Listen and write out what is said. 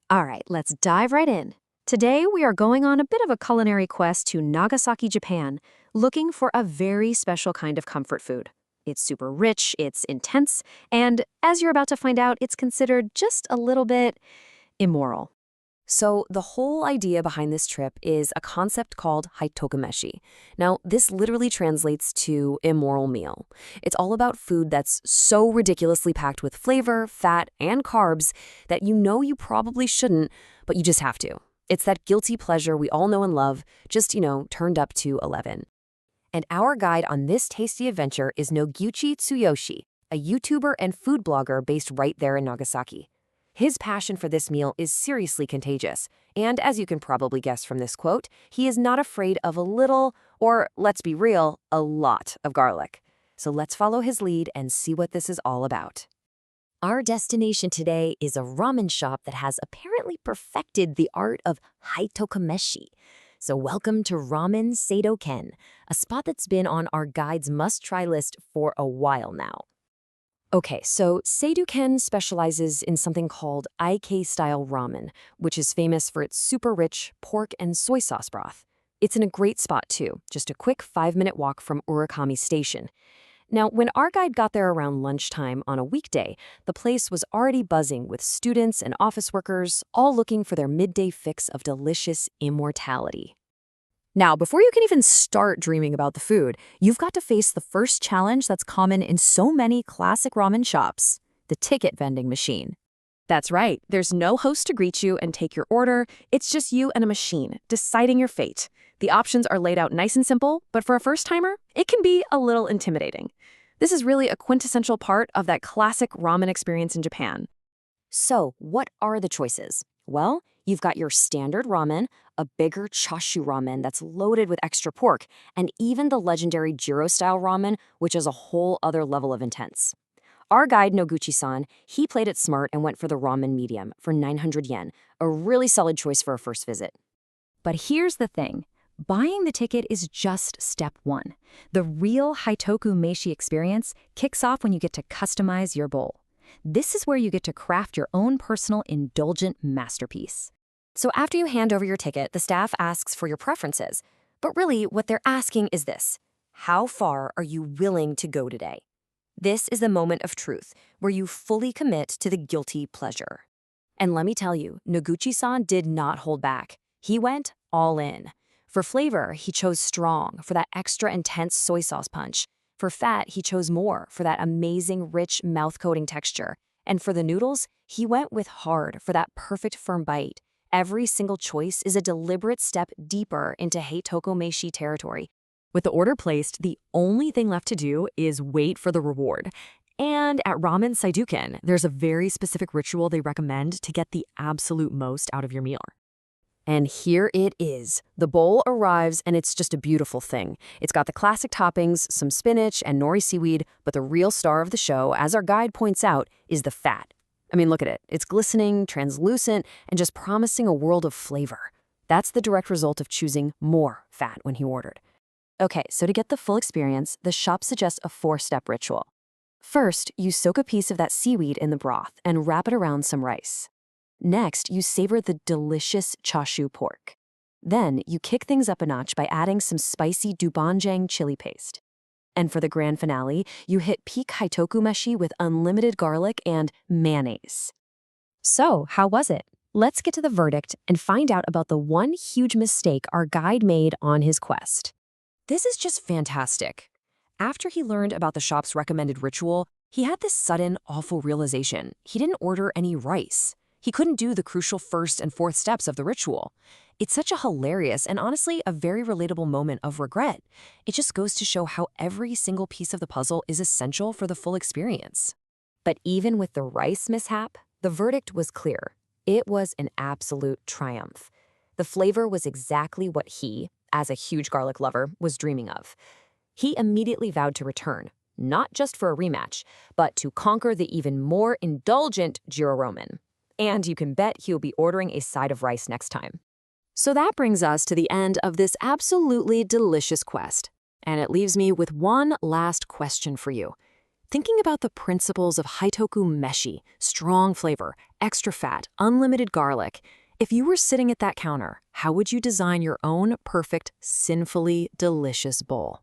All right, let's dive right in. Today, we are going on a bit of a culinary quest to Nagasaki, Japan, looking for a very special kind of comfort food. It's super rich, it's intense, and as you're about to find out, it's considered just a little bit immoral. So, the whole idea behind this trip is a concept called Haitoku-meshi. Now, this literally translates to immoral meal. It's all about food that's so ridiculously packed with flavor, fat, and carbs that you know you probably shouldn't, but you just have to. It's that guilty pleasure we all know and love, just, turned up to 11. And our guide on this tasty adventure is Noguchi Tsuyoshi, a YouTuber and food blogger based right there in Nagasaki. His passion for this meal is seriously contagious, and as you can probably guess from this quote, he is not afraid of a little, or let's be real, a lot of garlic. So let's follow his lead and see what this is all about. Our destination today is a ramen shop that has apparently perfected the art of Haitoku-meshi. So welcome to Ramen Seidoken, a spot that's been on our guide's must-try list for a while now. Okay, so Seidouken specializes in something called Ie-kei style ramen, which is famous for its super rich pork and soy sauce broth. It's in a great spot too, just a quick 5-minute walk from Urakami Station. Now, when our guide got there around lunchtime on a weekday, the place was already buzzing with students and office workers, all looking for their midday fix of delicious immortality. Now, before you can even start dreaming about the food, you've got to face the first challenge that's common in so many classic ramen shops, the ticket vending machine. That's right, there's no host to greet you and take your order. It's just you and a machine, deciding your fate. The options are laid out nice and simple, but for a first-timer, it can be a little intimidating. This is really a quintessential part of that classic ramen experience in Japan. So, what are the choices? Well, you've got your standard ramen, a bigger chashu ramen that's loaded with extra pork, and even the legendary Jiro-style ramen, which is a whole other level of intense. Our guide, Noguchi-san, he played it smart and went for the ramen medium for 900 yen, a really solid choice for a first visit. But here's the thing. Buying the ticket is just step one. The real Haitoku-meshi experience kicks off when you get to customize your bowl. This is where you get to craft your own personal indulgent masterpiece. So after you hand over your ticket, the staff asks for your preferences. But really, what they're asking is this: how far are you willing to go today? This is the moment of truth, where you fully commit to the guilty pleasure. And let me tell you, Noguchi-san did not hold back. He went all in. For flavor, he chose strong, for that extra intense soy sauce punch. For fat, he chose more, for that amazing, rich, mouth-coating texture. And for the noodles, he went with hard, for that perfect firm bite. Every single choice is a deliberate step deeper into Haitoku-meshi territory. With the order placed, the only thing left to do is wait for the reward. And at Ramen Seidoken, there's a very specific ritual they recommend to get the absolute most out of your meal. And here it is. The bowl arrives, and it's just a beautiful thing. It's got the classic toppings, some spinach and nori seaweed, but the real star of the show, as our guide points out, is the fat. I mean, look at it. It's glistening, translucent, and just promising a world of flavor. That's the direct result of choosing more fat when he ordered. Okay, so to get the full experience, the shop suggests a 4-step ritual. First, you soak a piece of that seaweed in the broth and wrap it around some rice. Next, you savor the delicious chashu pork. Then, you kick things up a notch by adding some spicy dobanjang chili paste. And for the grand finale, you hit peak Haitoku-meshi with unlimited garlic and mayonnaise. So, how was it? Let's get to the verdict and find out about the one huge mistake our guide made on his quest. This is just fantastic. After he learned about the shop's recommended ritual, he had this sudden, awful realization. He didn't order any rice. He couldn't do the crucial first and fourth steps of the ritual. It's such a hilarious and honestly a very relatable moment of regret. It just goes to show how every single piece of the puzzle is essential for the full experience. But even with the rice mishap, the verdict was clear. It was an absolute triumph. The flavor was exactly what he, as a huge garlic lover, was dreaming of. He immediately vowed to return, not just for a rematch, but to conquer the even more indulgent Jiro Ramen. And you can bet he'll be ordering a side of rice next time. So that brings us to the end of this absolutely delicious quest. And it leaves me with one last question for you. Thinking about the principles of Haitoku-meshi, strong flavor, extra fat, unlimited garlic, if you were sitting at that counter, how would you design your own perfect, sinfully delicious bowl?